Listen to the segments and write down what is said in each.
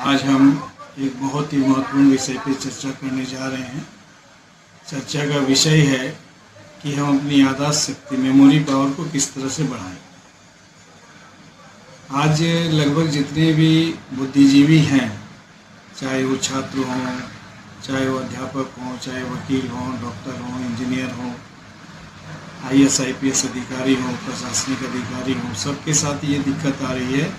आज हम एक बहुत ही महत्वपूर्ण विषय पर चर्चा करने जा रहे हैं। चर्चा का विषय है कि हम अपनी याददाश्त शक्ति, मेमोरी पावर को किस तरह से बढ़ाएं। आज लगभग जितने भी बुद्धिजीवी हैं, चाहे वो छात्र हों, चाहे वो अध्यापक हों, चाहे वकील हों, डॉक्टर हों, इंजीनियर हों, IAS IPS अधिकारी हों, प्रशासनिक अधिकारी हों, सबके साथ ये दिक्कत आ रही है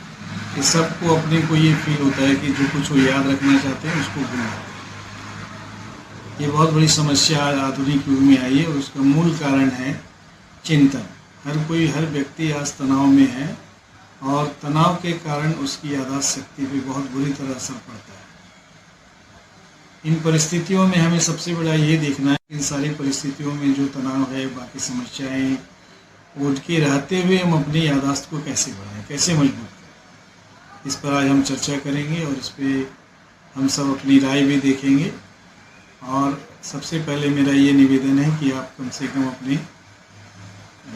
कि सबको अपने को ये फील होता है कि जो कुछ वो याद रखना चाहते हैं उसको भूल जाते हैं। ये बहुत बड़ी समस्या आधुनिक युग में आई है और उसका मूल कारण है चिंतन। हर व्यक्ति आज तनाव में है और तनाव के कारण उसकी याददाश्त शक्ति पे बहुत बुरी तरह असर पड़ता है। इन परिस्थितियों में हमें सबसे बड़ा ये देखना है कि इन सारी परिस्थितियों में जो तनाव है, बाकी समस्याएं, उनके रहते हुए हम अपनी याददाश्त को कैसे बढ़ाएं, कैसे मजबूत करें, इस पर आज हम चर्चा करेंगे और इस पर हम सब अपनी राय भी देखेंगे। और सबसे पहले मेरा ये निवेदन है कि आप कम से कम अपने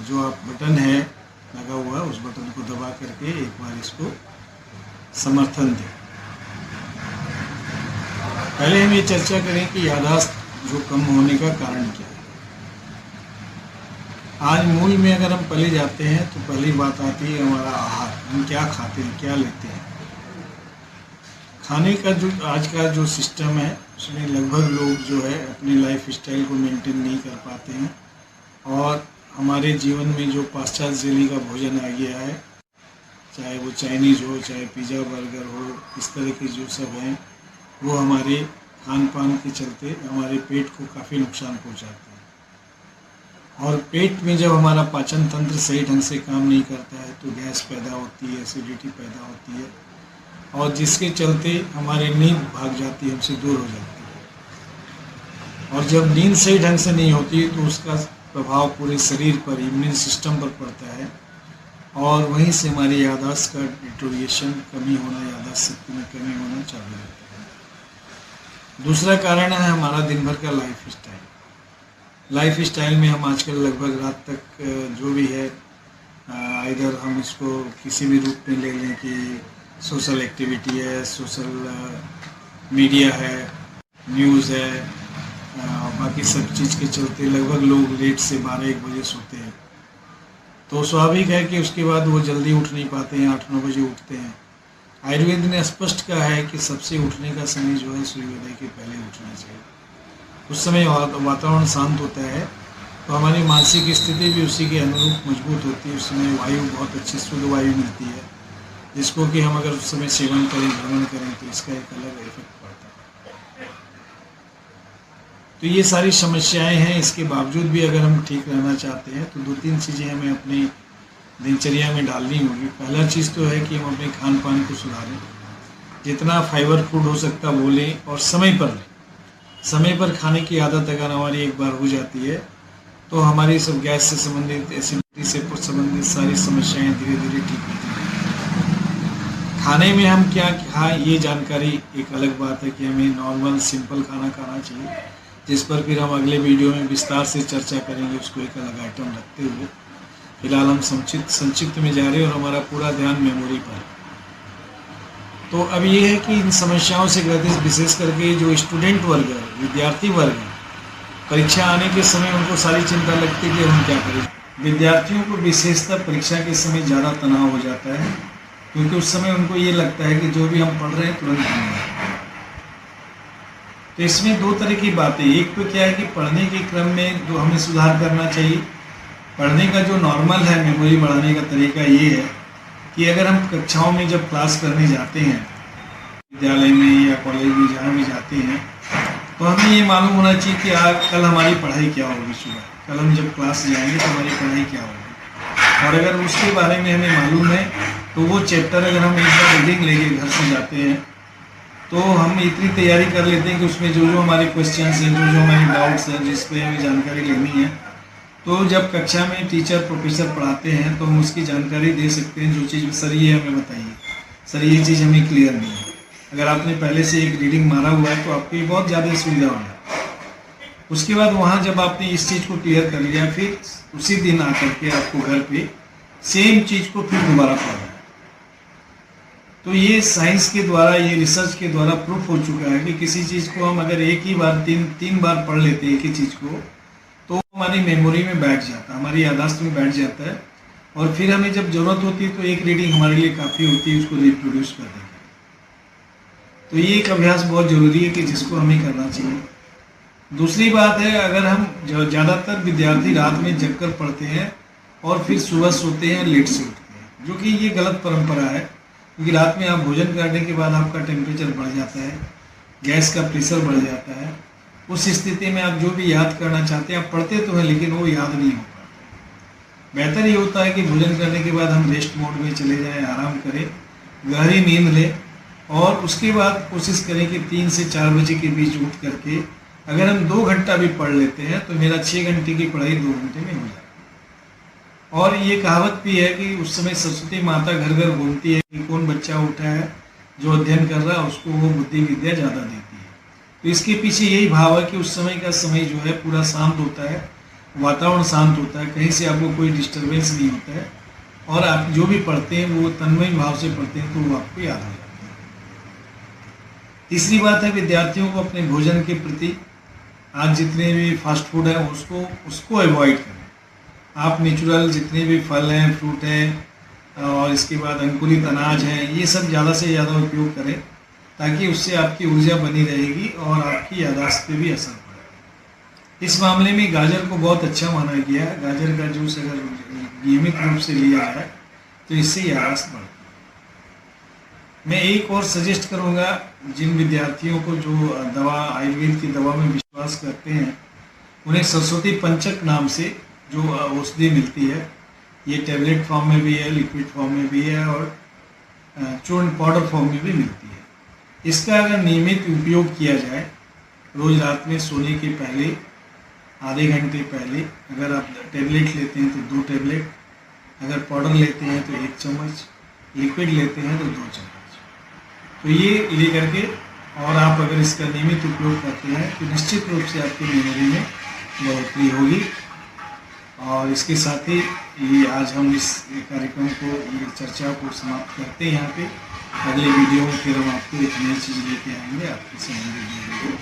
जो आप बटन है लगा हुआ, उस बटन को दबा करके एक बार इसको समर्थन दें। पहले हम ये चर्चा करें कि याददाश्त जो कम होने का कारण क्या है। आज मूल में अगर हम पहले जाते हैं तो पहली बात आती है हमारा आहार। हम क्या खाते हैं, क्या लेते हैं। खाने का जो आज का जो सिस्टम है उसमें लगभग लोग जो है अपनी लाइफ स्टाइल को मेंटेन नहीं कर पाते हैं और हमारे जीवन में जो पाश्चात्य शैली का भोजन आ गया है, चाहे वो चाइनीज़ हो, चाहे पिज़्ज़ा बर्गर हो, इस तरह के जो सब हैं वो हमारे खान पान के चलते हमारे पेट को काफ़ी नुकसान पहुंचाते हैं। और पेट में जब हमारा पाचन तंत्र सही ढंग से काम नहीं करता है तो गैस पैदा होती है, एसिडिटी पैदा होती है और जिसके चलते हमारी नींद भाग जाती है, हमसे दूर हो जाती है। और जब नींद सही ढंग से नहीं होती तो उसका प्रभाव पूरे शरीर पर, इम्यून सिस्टम पर पड़ता है और वहीं से हमारी याददाश्त का डिटोरिएशन, कमी होना, याददाश्त शक्ति में कमी होना चालू होता है। दूसरा कारण है हमारा दिन भर का लाइफ स्टाइल में हम आजकल लगभग रात तक जो भी है, इधर हम इसको किसी भी रूप में ले लें कि सोशल एक्टिविटी है, सोशल मीडिया है, न्यूज़ है, बाकी सब चीज़ के चलते लगभग लोग लेट से 12-1 बजे सोते हैं। तो स्वाभाविक है कि उसके बाद वो जल्दी उठ नहीं पाते हैं, 8-9 बजे उठते हैं। आयुर्वेद ने स्पष्ट कहा है कि सबसे उठने का समय जो है सूर्योदय के पहले उठना चाहिए। उस समय वातावरण शांत होता है तो हमारी मानसिक स्थिति भी उसी के अनुरूप मजबूत होती है। उस समय वायु बहुत अच्छी शुद्ध वायु मिलती है, जिसको कि हम अगर उस समय सेवन करें, भ्रमण करें तो इसका एक अलग इफेक्ट पड़ता है। तो ये सारी समस्याएं हैं। इसके बावजूद भी अगर हम ठीक रहना चाहते हैं तो 2-3 चीज़ें हमें अपनी दिनचर्या में डालनी होगी। पहला चीज़ तो है कि हम अपने खान पान को सुधारें, जितना फाइबर फूड हो सकता वो लें और समय पर लें। समय पर खाने की आदत अगर हमारी एक बार हो जाती है तो हमारी सब गैस से संबंधित, एसिडिटी से संबंधित सारी समस्याएं धीरे धीरे ठीक होती हैं। खाने में हम क्या खाएं ये जानकारी एक अलग बात है कि हमें नॉर्मल सिंपल खाना खाना चाहिए, जिस पर फिर हम अगले वीडियो में विस्तार से चर्चा करेंगे, उसको एक अलग आइटम रखते हुए। फिलहाल हम संक्षिप्त में जा रहे हैं और हमारा पूरा ध्यान मेमोरी पर है। तो अब ये है कि इन समस्याओं से ग्रसित विशेष करके जो स्टूडेंट वर्ग है, विद्यार्थी वर्ग है, परीक्षा आने के समय उनको सारी चिंता लगती है कि हम क्या करें। विद्यार्थियों को विशेषतः परीक्षा के समय ज़्यादा तनाव हो जाता है क्योंकि उस समय उनको ये लगता है कि जो भी हम पढ़ रहे हैं तुरंत भूल जाए। तो इसमें 2 तरह की बातें। एक तो क्या है कि पढ़ने के क्रम में जो हमें सुधार करना चाहिए। पढ़ने का जो नॉर्मल है मेमोरी बढ़ाने का तरीका ये है कि अगर हम कक्षाओं में जब क्लास करने जाते हैं, विद्यालय में या कॉलेज में जहाँ भी जाते हैं, तो हमें ये मालूम होना चाहिए कि कल हमारी पढ़ाई क्या होगी। सुबह कल हम जब क्लास जाएंगे तो हमारी पढ़ाई क्या होगी, और अगर उसके बारे में हमें मालूम है तो वो चैप्टर अगर हम एक बार रीडिंग लेके घर से जाते हैं तो हम इतनी तैयारी कर लेते हैं कि उसमें जो जो हमारे क्वेश्चन हैं, जो जो हमारे डाउट्स हैं, जिस पर हमें जानकारी लेनी है, तो जब कक्षा में टीचर प्रोफेसर पढ़ाते हैं तो हम उसकी जानकारी दे सकते हैं। जो चीज़ सर ये हमें बताइए, सर ये चीज़ हमें क्लियर नहीं है। अगर आपने पहले से एक रीडिंग मारा हुआ है तो आपकी बहुत ज़्यादा सुविधा होगी। उसके बाद वहाँ जब आपने इस चीज़ को क्लियर कर लिया, फिर उसी दिन आकर के आपको घर पे सेम चीज़ को फिर दोबारा पढ़ना है। तो ये साइंस के द्वारा, ये रिसर्च के द्वारा प्रूफ हो चुका है कि किसी चीज़ को हम अगर एक ही बार तीन बार पढ़ लेते हैं एक ही चीज़ को, तो हमारी मेमोरी में बैठ जाता है, हमारी याददाश्त में बैठ जाता है, और फिर हमें जब ज़रूरत होती है तो एक रीडिंग हमारे लिए काफ़ी होती है उसको रिप्रोड्यूस कर देंगे। तो ये एक अभ्यास बहुत ज़रूरी है कि जिसको हमें करना चाहिए। दूसरी बात है, अगर हम ज़्यादातर विद्यार्थी रात में जगकर पढ़ते हैं और फिर सुबह सोते हैं, लेट से उठते हैं, जो कि ये गलत परंपरा है, क्योंकि रात में आप भोजन करने के बाद आपका टेम्परेचर बढ़ जाता है, गैस का प्रेशर बढ़ जाता है। उस स्थिति में आप जो भी याद करना चाहते हैं आप पढ़ते तो हैं, लेकिन वो याद नहीं हो पाता। बेहतर ये होता है कि भोजन करने के बाद हम रेस्ट मोड में चले जाएं, आराम करें, गहरी नींद लें, और उसके बाद कोशिश करें कि 3 से 4 बजे के बीच उठ करके अगर हम 2 घंटा भी पढ़ लेते हैं तो मेरा 6 घंटे की पढ़ाई 2 घंटे में हो जाती है। और ये कहावत भी है कि उस समय सरस्वती माता घर घर घूमती है कि कौन बच्चा उठा है जो अध्ययन कर रहा है, उसको वो बुद्धि विद्या ज़्यादा देती है। तो इसके पीछे यही भाव है कि उस समय का समय जो है पूरा शांत होता है, वातावरण शांत होता है, कहीं से आपको कोई डिस्टर्बेंस नहीं होता है, और आप जो भी पढ़ते हैं वो तन्मय भाव से पढ़ते हैं तो वो आपको याद हो जाता है। तीसरी बात है, विद्यार्थियों को अपने भोजन के प्रति आज जितने भी फास्ट फूड है उसको अवॉइड करें। आप नेचुरल जितने भी फल हैं, फ्रूट हैं, और इसके बाद अंकुरित अनाज है, ये सब ज़्यादा से ज़्यादा उपयोग करें, ताकि उससे आपकी ऊर्जा बनी रहेगी और आपकी याददाश्त पे भी असर पड़ेगा। इस मामले में गाजर को बहुत अच्छा माना गया है। गाजर का जूस अगर नियमित रूप से लिया जाए तो इससे याददाश्त बढ़ती है। मैं एक और सजेस्ट करूंगा, जिन विद्यार्थियों को जो दवा, आयुर्वेद की दवा में विश्वास करते हैं, उन्हें सरस्वती पंचक नाम से जो औषधि मिलती है, ये टैबलेट फॉर्म में भी है, लिक्विड फॉर्म में भी है, और चूर्ण पाउडर फॉर्म में भी मिलती है। इसका अगर नियमित उपयोग किया जाए, रोज़ रात में सोने के पहले आधे घंटे पहले अगर आप टैबलेट लेते हैं तो 2 टैबलेट, अगर पाउडर लेते हैं तो 1 चम्मच, लिक्विड लेते हैं तो 2 चम्मच, तो ये ले करके और आप अगर इसका नियमित उपयोग करते हैं तो निश्चित रूप से आपकी मेमोरी में बढ़ोतरी होगी। और इसके साथ ही ये आज हम इस कार्यक्रम को, ये चर्चा को समाप्त करते हैं यहाँ पे। अगले वीडियो में फिर हम आपको एक नई चीज़ लेके आएंगे आपके संबंधित वीडियो।